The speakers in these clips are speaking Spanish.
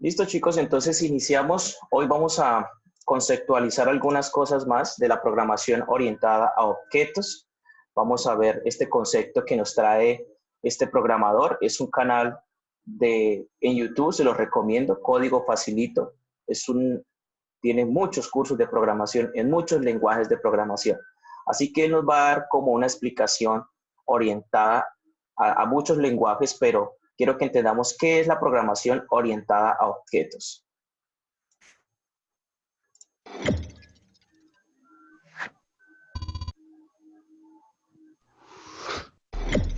Listo, chicos, entonces iniciamos. Hoy vamos a conceptualizar algunas cosas más de la programación orientada a objetos. Vamos a ver este concepto que nos trae este programador. Es un canal en YouTube, se los recomiendo, Código Facilito. Tiene muchos cursos de programación en muchos lenguajes de programación. Así que nos va a dar como una explicación orientada a muchos lenguajes, pero quiero que entendamos qué es la programación orientada a objetos.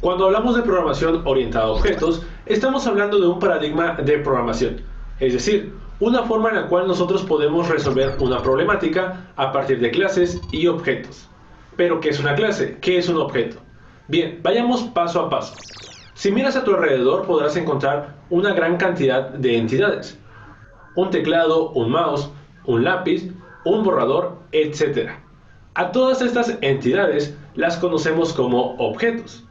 Cuando hablamos de programación orientada a objetos, estamos hablando de un paradigma de programación, es decir, una forma en la cual nosotros podemos resolver una problemática a partir de clases y objetos. ¿Pero qué es una clase? ¿Qué es un objeto? Bien, vayamos paso a paso. Si miras a tu alrededor podrás encontrar una gran cantidad de entidades. Un teclado, un mouse, un lápiz, un borrador, etc. A todas estas entidades las conocemos como objetos.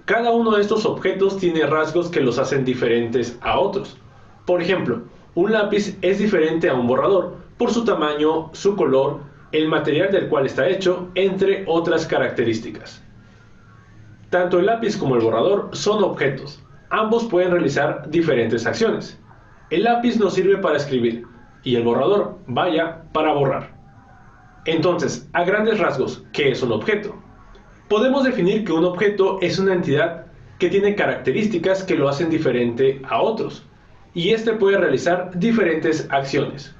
Cada uno de estos objetos tiene rasgos que los hacen diferentes a otros. Por ejemplo, un lápiz es diferente a un borrador por su tamaño, su color, el material del cual está hecho, entre otras características. Tanto el lápiz como el borrador son objetos. Ambos pueden realizar diferentes acciones. El lápiz nos sirve para escribir y el borrador, vaya, para borrar. Entonces, a grandes rasgos, ¿qué es un objeto? Podemos definir que un objeto es una entidad que tiene características que lo hacen diferente a otros, y éste puede realizar diferentes acciones.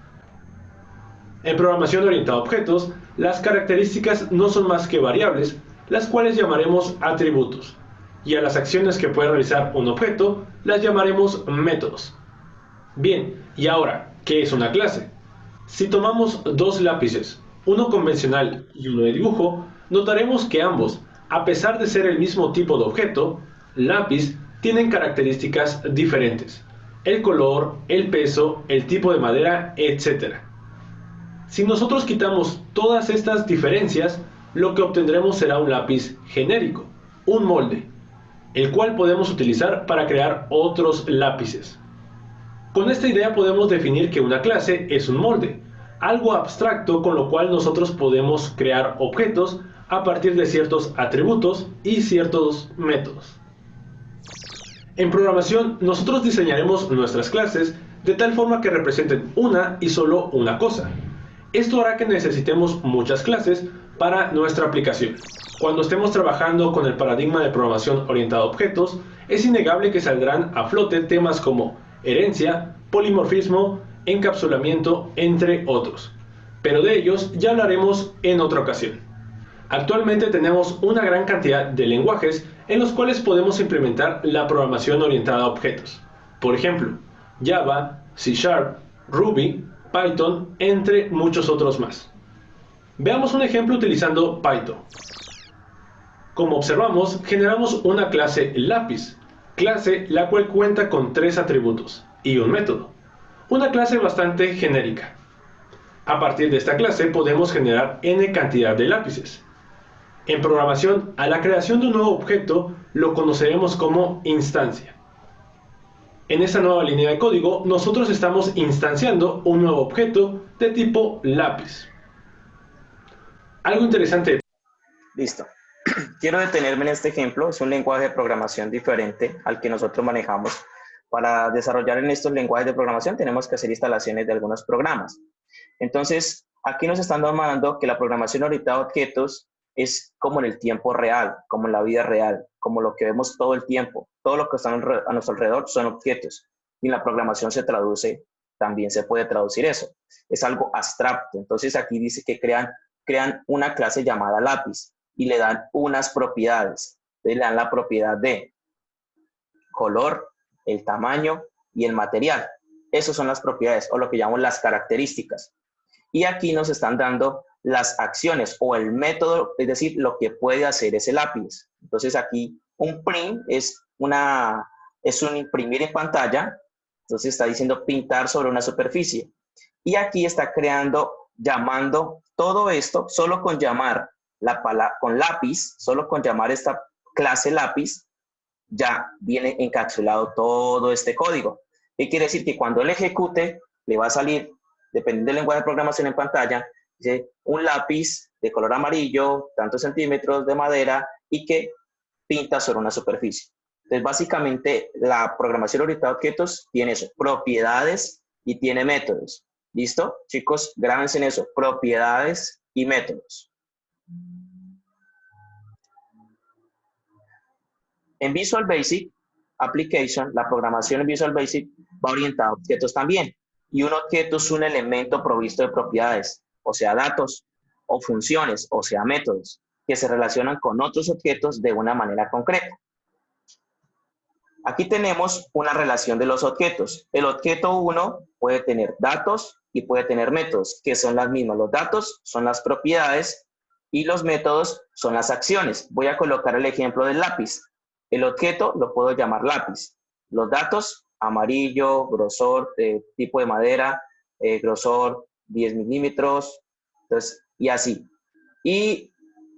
En programación orientada a objetos, las características no son más que variables, las cuales llamaremos atributos, y a las acciones que puede realizar un objeto las llamaremos métodos. Bien, y ahora, ¿qué es una clase? Si tomamos dos lápices, uno convencional y uno de dibujo, notaremos que ambos, a pesar de ser el mismo tipo de objeto, lápiz, tienen características diferentes. El color, el peso, el tipo de madera, etc. Si nosotros quitamos todas estas diferencias, lo que obtendremos será un lápiz genérico, un molde, el cual podemos utilizar para crear otros lápices. Con esta idea podemos definir que una clase es un molde, algo abstracto con lo cual nosotros podemos crear objetos a partir de ciertos atributos y ciertos métodos. En programación, nosotros diseñaremos nuestras clases de tal forma que representen una y solo una cosa. Esto hará que necesitemos muchas clases para nuestra aplicación. Cuando estemos trabajando con el paradigma de programación orientada a objetos, es innegable que saldrán a flote temas como herencia, polimorfismo, encapsulamiento, entre otros. Pero de ellos ya hablaremos en otra ocasión. Actualmente tenemos una gran cantidad de lenguajes en los cuales podemos implementar la programación orientada a objetos. Por ejemplo, Java, C#, Ruby, Python, entre muchos otros más. Veamos un ejemplo utilizando Python. Como observamos, generamos una clase lápiz, clase la cual cuenta con 3 atributos y un método. Una clase bastante genérica. A partir de esta clase podemos generar n cantidad de lápices. En programación, a la creación de un nuevo objeto lo conoceremos como instancia. En esta nueva línea de código, nosotros estamos instanciando un nuevo objeto de tipo lápiz. Algo interesante. Listo. Quiero detenerme en este ejemplo. Es un lenguaje de programación diferente al que nosotros manejamos. Para desarrollar en estos lenguajes de programación tenemos que hacer instalaciones de algunos programas. Entonces, aquí nos están demandando que la programación orientada a objetos es como en el tiempo real, como en la vida real, como lo que vemos todo el tiempo. Todo lo que está a nuestro alrededor son objetos. Y en la programación se traduce, también se puede traducir eso. Es algo abstracto. Entonces, aquí dice que crean una clase llamada lápiz y le dan unas propiedades. Entonces, le dan la propiedad de color, el tamaño y el material. Esas son las propiedades o lo que llamamos las características. Y aquí nos están dando las acciones o el método, es decir, lo que puede hacer ese lápiz. Entonces aquí un print es un imprimir en pantalla. Entonces está diciendo pintar sobre una superficie. Y aquí está llamando todo esto, solo con llamar con lápiz, solo con llamar esta clase lápiz, ya viene encapsulado todo este código. ¿Qué quiere decir? Que cuando él ejecute, le va a salir, dependiendo del lenguaje de programación en pantalla, dice un lápiz de color amarillo, tantos centímetros de madera y que pinta sobre una superficie. Entonces, básicamente, la programación orientada a objetos tiene eso, propiedades y tiene métodos. ¿Listo? Chicos, grábense en eso, propiedades y métodos. En Visual Basic Application, la programación en Visual Basic va orientada a objetos también. Y un objeto es un elemento provisto de propiedades, o sea, datos, o funciones, o sea, métodos, que se relacionan con otros objetos de una manera concreta. Aquí tenemos una relación de los objetos. El objeto 1 puede tener datos y puede tener métodos, que son las mismas. Los datos son las propiedades y los métodos son las acciones. Voy a colocar el ejemplo del lápiz. El objeto lo puedo llamar lápiz. Los datos, amarillo, grosor, tipo de madera, grosor 10 milímetros, entonces, y así. Y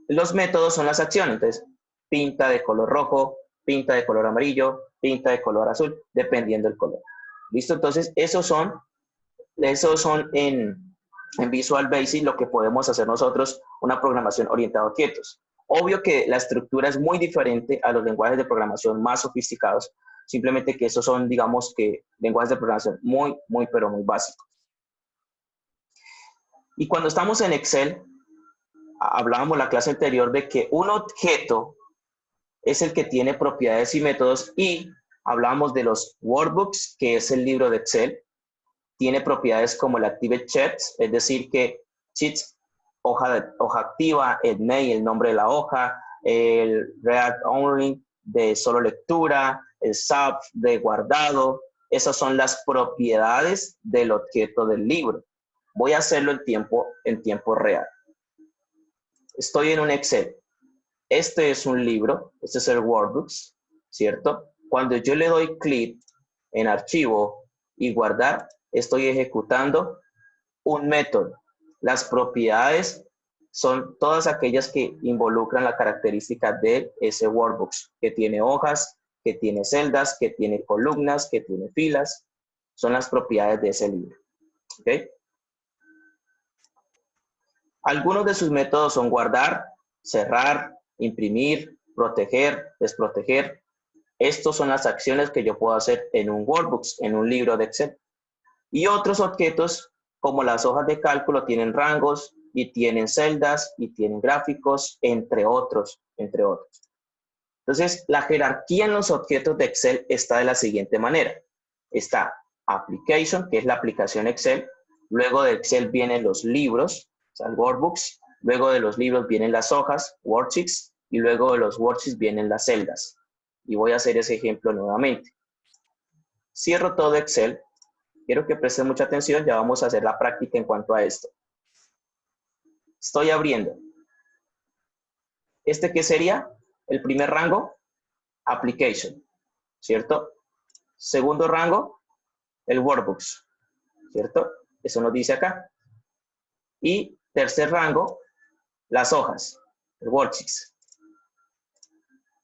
los métodos son las acciones. Entonces, pinta de color rojo, pinta de color amarillo, pinta de color azul, dependiendo del color. ¿Listo? Entonces, esos son en Visual Basic lo que podemos hacer nosotros, una programación orientada a objetos. Obvio que la estructura es muy diferente a los lenguajes de programación más sofisticados, simplemente que esos son, digamos que, lenguajes de programación muy, pero muy básicos. Y cuando estamos en Excel, hablábamos la clase anterior de que un objeto es el que tiene propiedades y métodos, y hablábamos de los workbooks, que es el libro de Excel. Tiene propiedades como el Active Sheets, es decir, que Sheets, hoja activa, el name, el nombre de la hoja, el Read Only, de solo lectura, el Sub, de guardado. Esas son las propiedades del objeto del libro. Voy a hacerlo en tiempo real. Estoy en un Excel. Este es un libro, este es el Workbooks, ¿cierto? Cuando yo le doy clic en archivo y guardar, estoy ejecutando un método. Las propiedades son todas aquellas que involucran la característica de ese Workbooks, que tiene hojas, que tiene celdas, que tiene columnas, que tiene filas. Son las propiedades de ese libro. ¿Ok? Algunos de sus métodos son guardar, cerrar, imprimir, proteger, desproteger. Estas son las acciones que yo puedo hacer en un Workbooks, en un libro de Excel. Y otros objetos, como las hojas de cálculo, tienen rangos y tienen celdas y tienen gráficos, entre otros. Entonces, la jerarquía en los objetos de Excel está de la siguiente manera. Está Application, que es la aplicación Excel. Luego de Excel vienen los libros, o sea, el Workbooks. Luego de los libros vienen las hojas, Worksheets. Y luego de los Worksheets vienen las celdas. Y voy a hacer ese ejemplo nuevamente. Cierro todo Excel. Quiero que presten mucha atención, ya vamos a hacer la práctica en cuanto a esto. Estoy abriendo. ¿Qué sería? El primer rango, Application, ¿cierto? Segundo rango, el Workbooks, ¿cierto? Eso nos dice acá. Y tercer rango, las hojas, el Worksheets.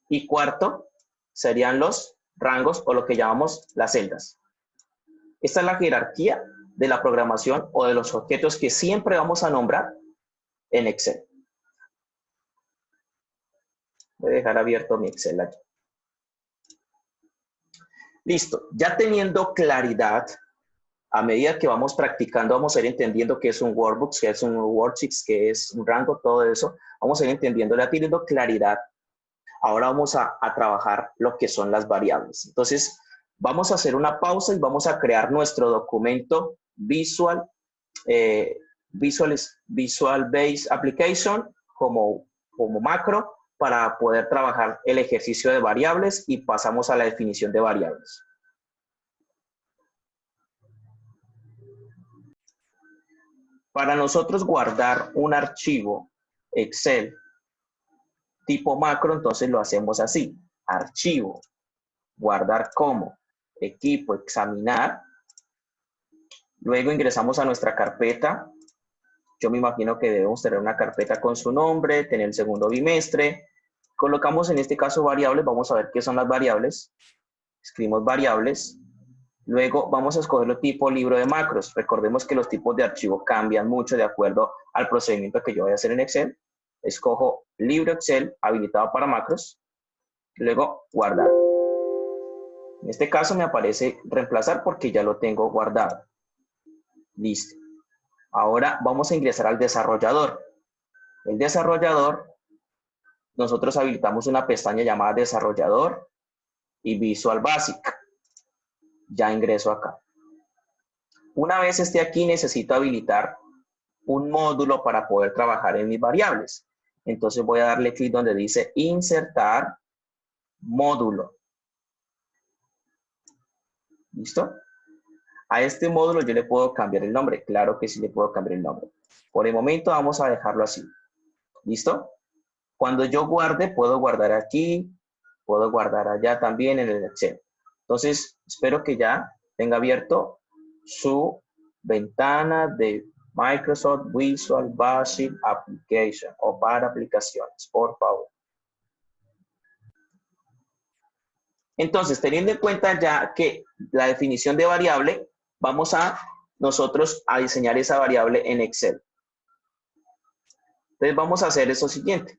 Y cuarto, serían los rangos o lo que llamamos las celdas. Esta es la jerarquía de la programación o de los objetos que siempre vamos a nombrar en Excel. Voy a dejar abierto mi Excel aquí. Listo. Ya teniendo claridad, a medida que vamos practicando, vamos a ir entendiendo qué es un Workbook, qué es un Worksheet, qué es un rango, todo eso. Vamos a ir entendiendo, ya teniendo claridad. Ahora vamos a trabajar lo que son las variables. Entonces, vamos a hacer una pausa y vamos a crear nuestro documento Visual Basic Application como macro para poder trabajar el ejercicio de variables y pasamos a la definición de variables. Para nosotros guardar un archivo Excel tipo macro, entonces lo hacemos así. Archivo, guardar como, equipo, examinar. Luego ingresamos a nuestra carpeta. Yo me imagino que debemos tener una carpeta con su nombre, tener el segundo bimestre. Colocamos en este caso variables. Vamos a ver qué son las variables. Escribimos variables. Luego vamos a escoger el tipo libro de macros. Recordemos que los tipos de archivo cambian mucho de acuerdo al procedimiento que yo voy a hacer en Excel. Escojo libro Excel habilitado para macros. Luego guardar. En este caso me aparece reemplazar porque ya lo tengo guardado. Listo. Ahora vamos a ingresar al desarrollador. El desarrollador, nosotros habilitamos una pestaña llamada desarrollador y Visual Basic. Ya ingreso acá. Una vez esté aquí, necesito habilitar un módulo para poder trabajar en mis variables. Entonces voy a darle clic donde dice insertar módulo. ¿Listo? A este módulo yo le puedo cambiar el nombre. Claro que sí le puedo cambiar el nombre. Por el momento vamos a dejarlo así. ¿Listo? Cuando yo guarde, puedo guardar aquí, puedo guardar allá también en el Excel. Entonces, espero que ya tenga abierto su ventana de Microsoft Visual Basic Application o para aplicaciones, por favor. Entonces, teniendo en cuenta ya que la definición de variable, vamos a nosotros a diseñar esa variable en Excel. Entonces, vamos a hacer eso siguiente.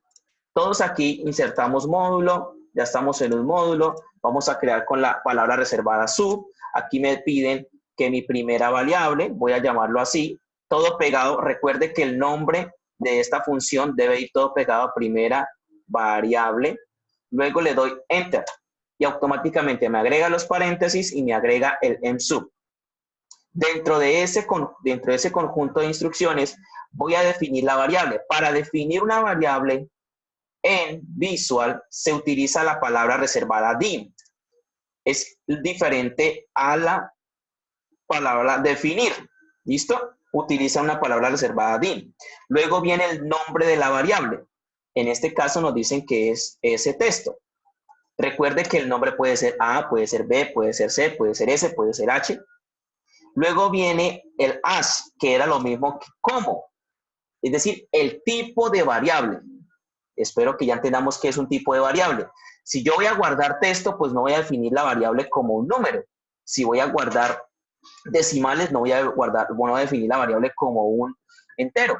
Todos aquí insertamos módulo, ya estamos en un módulo, vamos a crear con la palabra reservada sub. Aquí me piden que mi primera variable, voy a llamarlo así, todo pegado. Recuerde que el nombre de esta función debe ir todo pegado a primera variable. Luego le doy Enter y automáticamente me agrega los paréntesis y me agrega el msub. Dentro de ese conjunto de instrucciones voy a definir la variable. Para definir una variable en Visual se utiliza la palabra reservada dim. Es diferente a la palabra definir. ¿Listo? Utiliza una palabra reservada dim. Luego viene el nombre de la variable. En este caso nos dicen que es ese texto. Recuerde que el nombre puede ser A, puede ser B, puede ser C, puede ser S, puede ser H. Luego viene el as, que era lo mismo que como. Es decir, el tipo de variable. Espero que ya entendamos qué es un tipo de variable. Si yo voy a guardar texto, pues no voy a definir la variable como un número. Si voy a guardar decimales, no voy a definir la variable como un entero.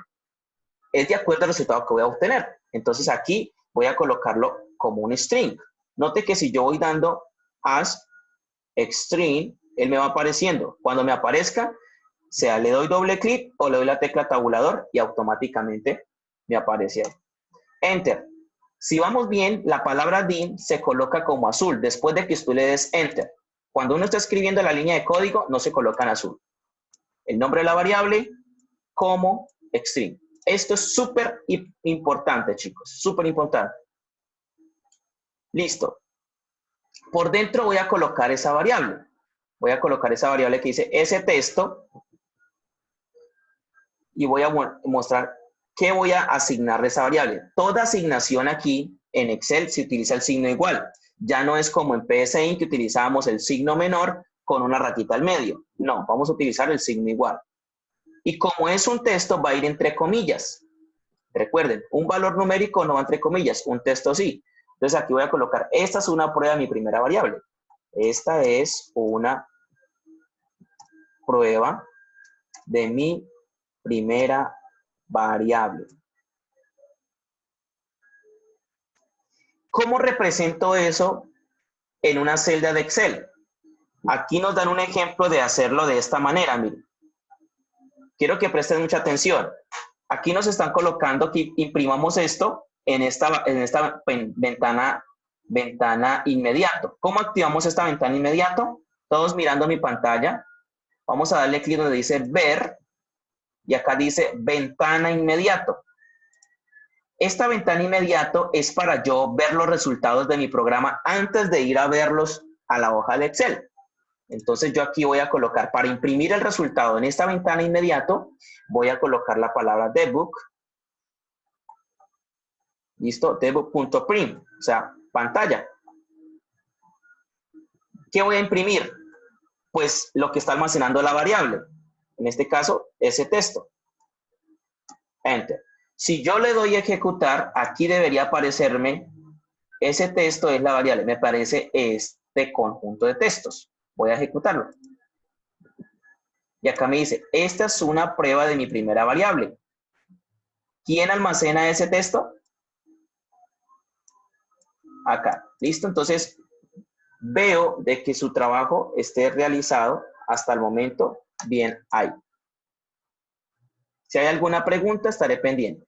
Es de acuerdo al resultado que voy a obtener. Entonces aquí voy a colocarlo como un string. Note que si yo voy dando as string, él me va apareciendo. Cuando me aparezca, sea le doy doble clic o le doy la tecla tabulador y automáticamente me aparece ahí. Enter. Si vamos bien, la palabra dim se coloca como azul después de que tú le des Enter. Cuando uno está escribiendo la línea de código, no se coloca en azul. El nombre de la variable como string. Esto es súper importante, chicos. Súper importante. Listo. Por dentro voy a colocar esa variable. Voy a colocar esa variable que dice ese texto y voy a mostrar qué voy a asignarle a esa variable. Toda asignación aquí en Excel se utiliza el signo igual. Ya no es como en PSI que utilizábamos el signo menor con una ratita al medio. No, vamos a utilizar el signo igual. Y como es un texto, va a ir entre comillas. Recuerden, un valor numérico no va entre comillas, un texto sí. Entonces aquí voy a colocar, esta es una prueba de mi primera variable. Esta es una prueba de mi primera variable. ¿Cómo represento eso en una celda de Excel? Aquí nos dan un ejemplo de hacerlo de esta manera, miren. Quiero que presten mucha atención. Aquí nos están colocando que imprimamos esto en esta ventana inmediato. ¿Cómo activamos esta ventana inmediato? Todos mirando mi pantalla. Vamos a darle clic donde dice ver y acá dice ventana inmediato. Esta ventana inmediato es para yo ver los resultados de mi programa antes de ir a verlos a la hoja de Excel. Entonces yo aquí voy a colocar, para imprimir el resultado en esta ventana inmediato, voy a colocar la palabra debug. ¿Listo? Debug.print, o sea, pantalla. ¿Qué voy a imprimir? Pues lo que está almacenando la variable. En este caso, ese texto. Enter. Si yo le doy a ejecutar, aquí debería aparecerme, ese texto es la variable, me parece este conjunto de textos. Voy a ejecutarlo. Y acá me dice, esta es una prueba de mi primera variable. ¿Quién almacena ese texto? Acá. ¿Listo? Entonces, veo de que su trabajo esté realizado hasta el momento bien ahí. Si hay alguna pregunta, estaré pendiente.